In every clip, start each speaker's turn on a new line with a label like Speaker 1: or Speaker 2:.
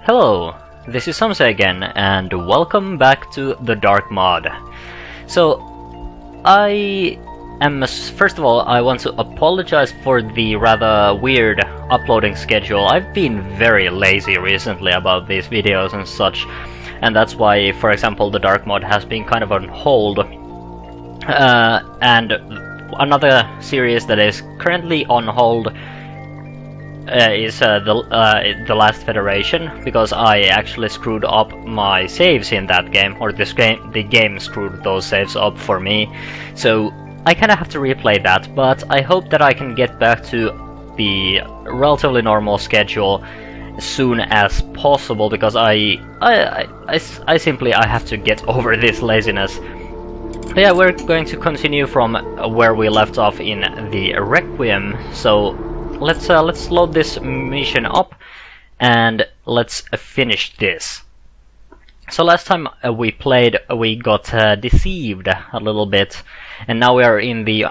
Speaker 1: Hello, this is Samse again, and welcome back to the Dark Mod. So, first of all, I want to apologize for the rather weird uploading schedule. I've been very lazy recently about these videos and such, and that's why, for example, the Dark Mod has been kind of on hold. And another series that is currently on hold is the Last Federation, because I actually screwed up my saves in that game, or the game screwed those saves up for me. So I kind of have to replay that, but I hope that I can get back to the relatively normal schedule as soon as possible, because I simply have to get over this laziness. But yeah, we're going to continue from where we left off in the Requiem. So let's load this mission up and let's finish this. So last time we played, we got deceived a little bit, and now we are in the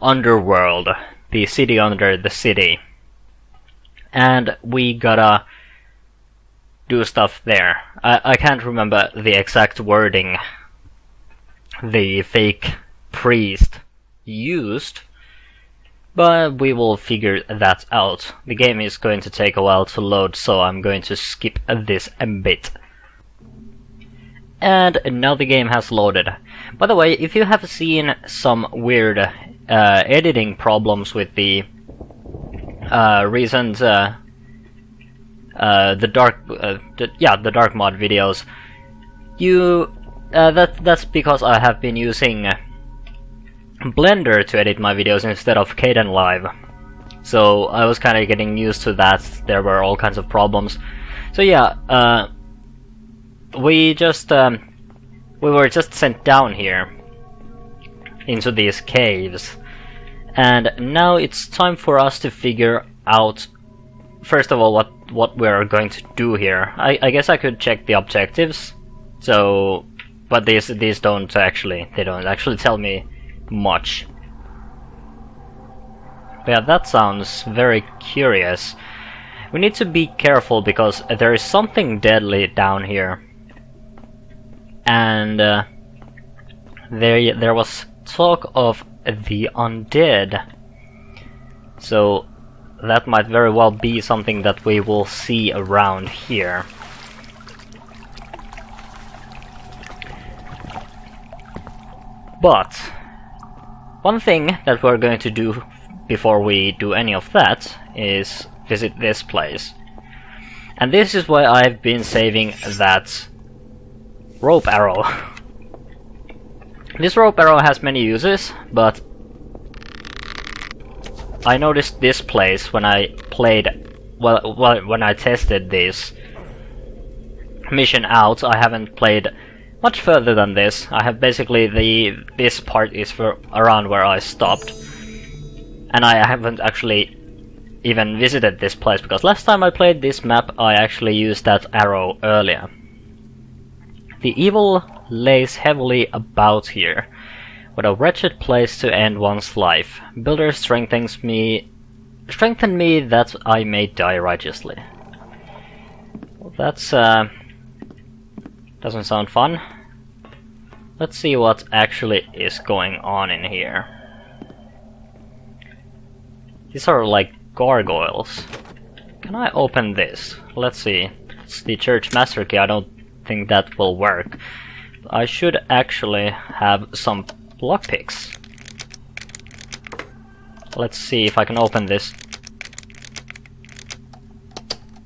Speaker 1: underworld, the city under the city, and we gotta do stuff there. I can't remember the exact wording the fake priest used, but we will figure that out. The game is going to take a while to load, so I'm going to skip this a bit. And now the game has loaded. By the way, if you have seen some weird editing problems with the recent the dark mod videos, that's because I have been using Blender to edit my videos instead of Kdenlive. So I was kind of getting used to that. There were all kinds of problems. So yeah, we were just sent down here into these caves, and now it's time for us to figure out, first of all, what we're going to do here. I guess I could check the objectives. So, but these don't actually tell me much. But yeah, that sounds very curious. We need to be careful because there is something deadly down here, and there was talk of the undead, so that might very well be something that we will see around here. But one thing that we're going to do before we do any of that is visit this place. And this is why I've been saving that rope arrow. This rope arrow has many uses, but I noticed this place when I played, when I tested this mission out. I haven't played much further than this. I have basically this part is for around where I stopped, and I haven't actually even visited this place, because last time I played this map I actually used that arrow earlier. The evil lays heavily about here. What a wretched place to end one's life. Builder strengthen me that I may die righteously. Well, that's doesn't sound fun. Let's see what actually is going on in here. These are like gargoyles. Can I open this? Let's see. It's the church master key. I don't think that will work. I should actually have some lockpicks. Let's see if I can open this.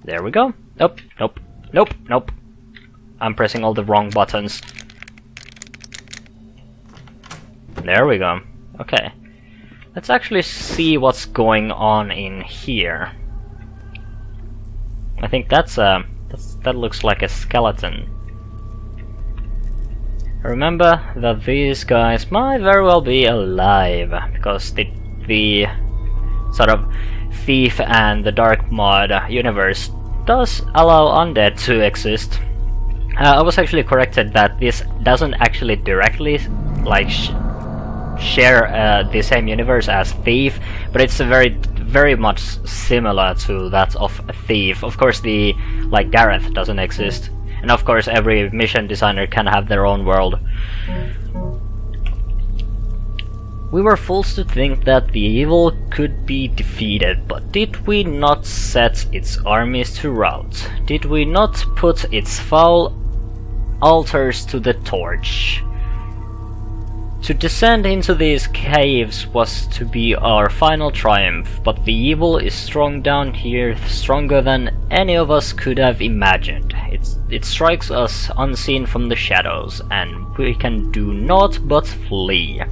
Speaker 1: There we go. Nope, nope, nope, nope. I'm pressing all the wrong buttons. There we go. Okay. Let's actually see what's going on in here. I think that looks like a skeleton. Remember that these guys might very well be alive, because the sort of Thief and the Dark Mod universe does allow undead to exist. I was actually corrected that this doesn't actually directly share the same universe as Thief, but it's a very very much similar to that of a thief. Of course, the like Gareth doesn't exist, and of course every mission designer can have their own world. We were fools to think that the evil could be defeated, but did we not set its armies to rout? Did we not put its foul altars to the torch? To descend into these caves was to be our final triumph, but the evil is strong down here, stronger than any of us could have imagined. It strikes us unseen from the shadows, and we can do naught but flee.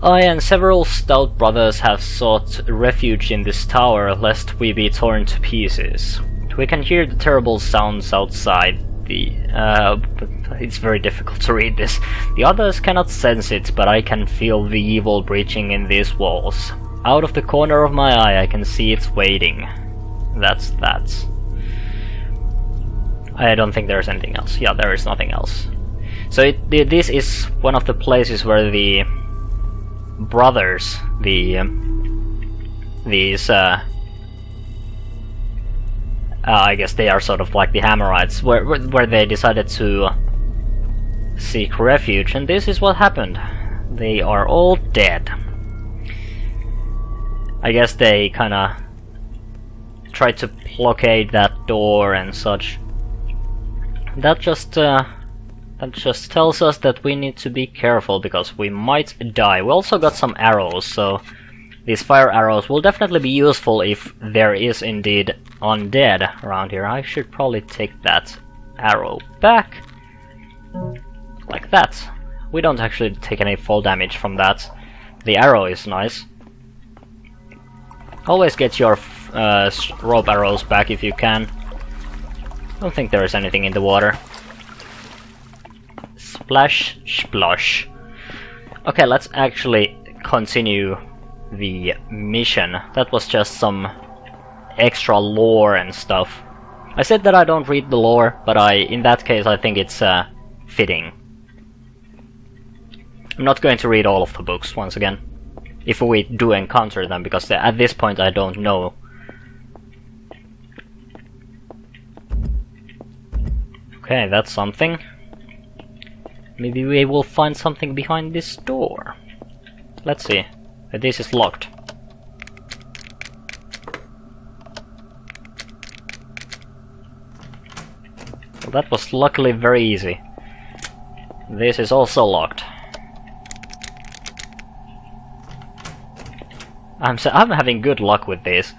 Speaker 1: I and several stout brothers have sought refuge in this tower, lest we be torn to pieces. We can hear the terrible sounds outside. It's very difficult to read this. The others cannot sense it, but I can feel the evil breaching in these walls. Out of the corner of my eye I can see it waiting. That's that. I don't think there's anything else. Yeah, there is nothing else. So this is one of the places where the brothers, I guess they are sort of like the Hammerites, where they decided to seek refuge, and this is what happened. They are all dead. I guess they kinda tried to blockade that door and such. That just tells us that we need to be careful, because we might die. We also got some arrows, so these fire arrows will definitely be useful if there is indeed undead around here. I should probably take that arrow back. Like that. We don't actually take any fall damage from that. The arrow is nice. Always get your rope arrows back if you can. Don't think there is anything in the water. Splash, splosh. Okay, let's actually continue the mission. That was just some extra lore and stuff. I said that I don't read the lore, but in that case I think it's fitting. I'm not going to read all of the books once again, if we do encounter them, because at this point I don't know. Okay, that's something. Maybe we will find something behind this door. Let's see. This is locked. Well, that was luckily very easy. This is also locked. I'm having good luck with this.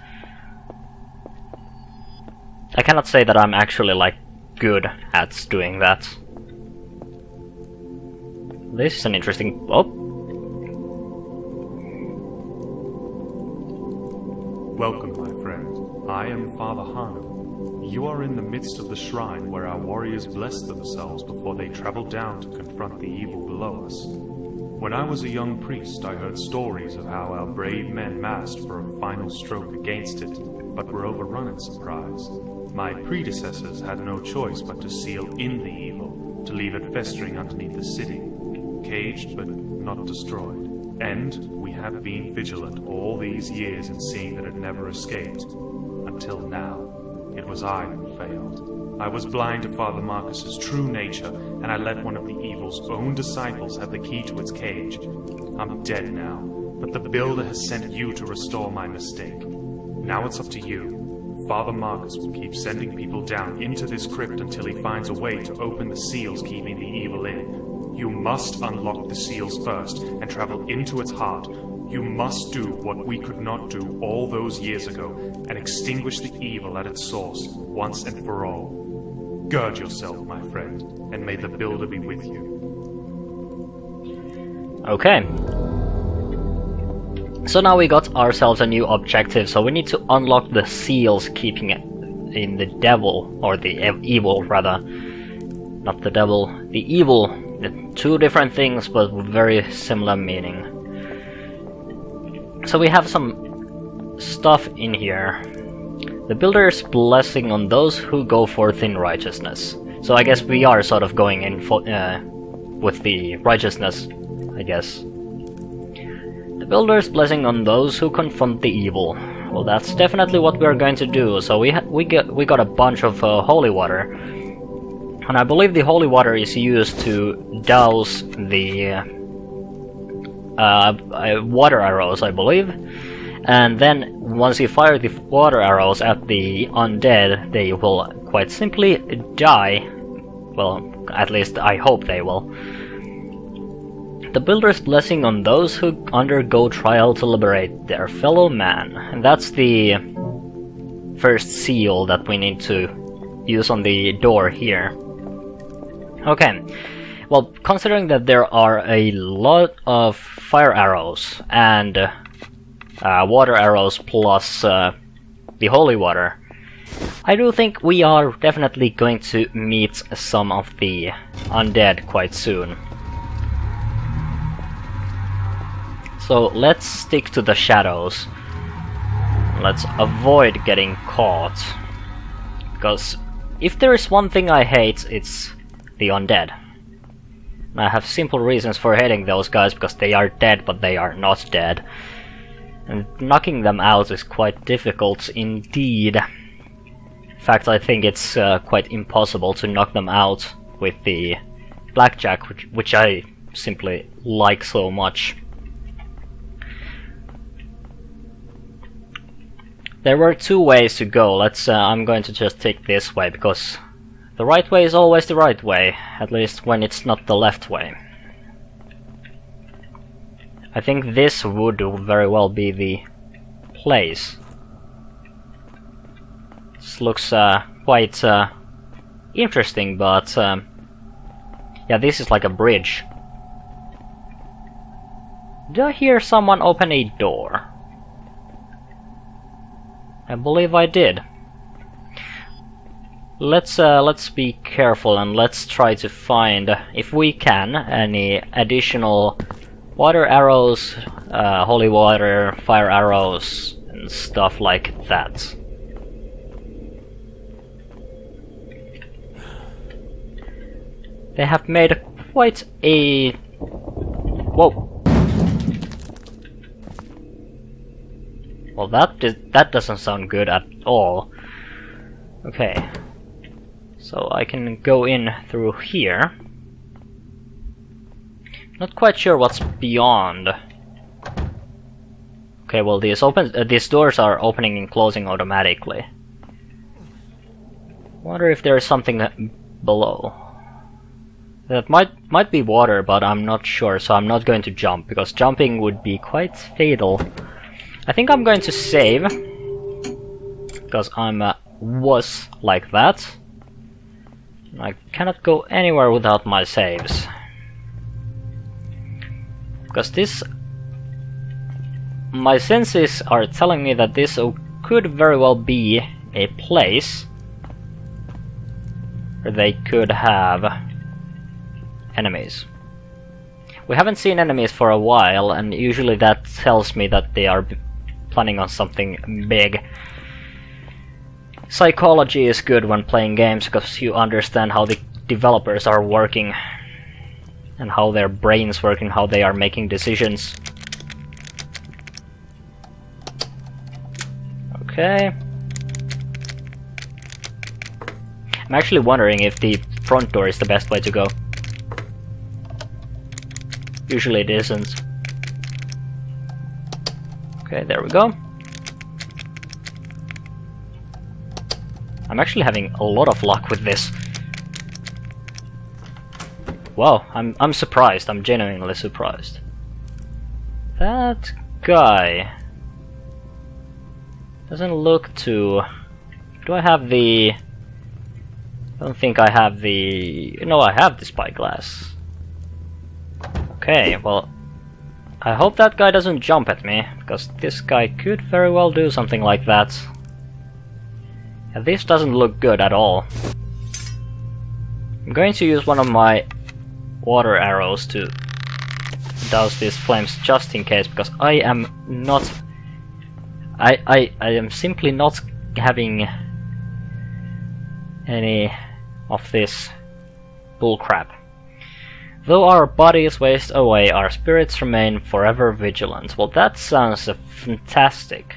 Speaker 1: I cannot say that I'm actually like good at doing that. This is an interesting... oh!
Speaker 2: Welcome, my friend. I am Father Hanu. You are in the midst of the shrine where our warriors bless themselves before they travel down to confront the evil below us. When I was a young priest, I heard stories of how our brave men massed for a final stroke against it, but were overrun in surprise. My predecessors had no choice but to seal in the evil, to leave it festering underneath the city, caged but not destroyed. And we have been vigilant all these years in seeing that it never escaped. Until now, it was I who failed. I was blind to Father Marcus's true nature, and I let one of the evil's own disciples have the key to its cage. I'm dead now, but the Builder has sent you to restore my mistake. Now it's up to you. Father Marcus will keep sending people down into this crypt until he finds a way to open the seals keeping the evil in. You must unlock the seals first and travel into its heart. You must do what we could not do all those years ago and extinguish the evil at its source once and for all. Gird yourself, my friend, and may the Builder be with you.
Speaker 1: Okay. So now we got ourselves a new objective, so we need to unlock the seals keeping it in the devil, or the evil rather. Not the devil, the evil. Two different things, but with very similar meaning. So we have some stuff in here. The Builder's blessing on those who go forth in righteousness. So I guess we are sort of going in for, with the righteousness, I guess. Builder's Blessing on those who confront the evil. Well, that's definitely what we're going to do. So we got a bunch of holy water, and I believe the holy water is used to douse the water arrows, I believe. And then once you fire the water arrows at the undead, they will quite simply die. Well, at least I hope they will. The Builder's Blessing on those who undergo trial to liberate their fellow man. And that's the first seal that we need to use on the door here. Okay, well, considering that there are a lot of fire arrows and water arrows plus the holy water, I do think we are definitely going to meet some of the undead quite soon. So let's stick to the shadows. Let's avoid getting caught. Because if there is one thing I hate, it's the undead. And I have simple reasons for hating those guys, because they are dead, but they are not dead. And knocking them out is quite difficult indeed. In fact, I think it's quite impossible to knock them out with the blackjack, which I simply like so much. There were two ways to go. I'm going to just take this way, because the right way is always the right way, at least when it's not the left way. I think this would very well be the place. This looks quite interesting, but yeah, this is like a bridge. Did I hear someone open a door? I believe I did. Let's be careful and let's try to find, if we can, any additional water arrows, holy water, fire arrows, and stuff like that. They have made quite a... Whoa! Well, that doesn't sound good at all. Okay. So I can go in through here. Not quite sure what's beyond. Okay, well these doors are opening and closing automatically. Wonder if there is something below. That might be water, but I'm not sure, so I'm not going to jump, because jumping would be quite fatal. I think I'm going to save, because I'm a wuss like that. I cannot go anywhere without my saves. Because this... my senses are telling me that this could very well be a place where they could have enemies. We haven't seen enemies for a while, and usually that tells me that they are planning on something big. Psychology is good when playing games, because you understand how the developers are working and how their brains work and how they are making decisions. Okay. I'm actually wondering if the front door is the best way to go. Usually it isn't. Okay, there we go. I'm actually having a lot of luck with this. Wow, I'm surprised. I'm genuinely surprised. That guy doesn't look too... Do I have the... I don't think I have the... No, I have the spyglass. Okay, well... I hope that guy doesn't jump at me, because this guy could very well do something like that. And this doesn't look good at all. I'm going to use one of my water arrows to douse these flames just in case, because I am not... I am simply not having any of this bullcrap. Though our bodies waste away, our spirits remain forever vigilant. Well, that sounds fantastic.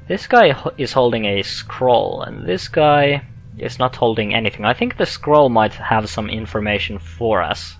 Speaker 1: This guy is holding a scroll, and this guy is not holding anything. I think the scroll might have some information for us.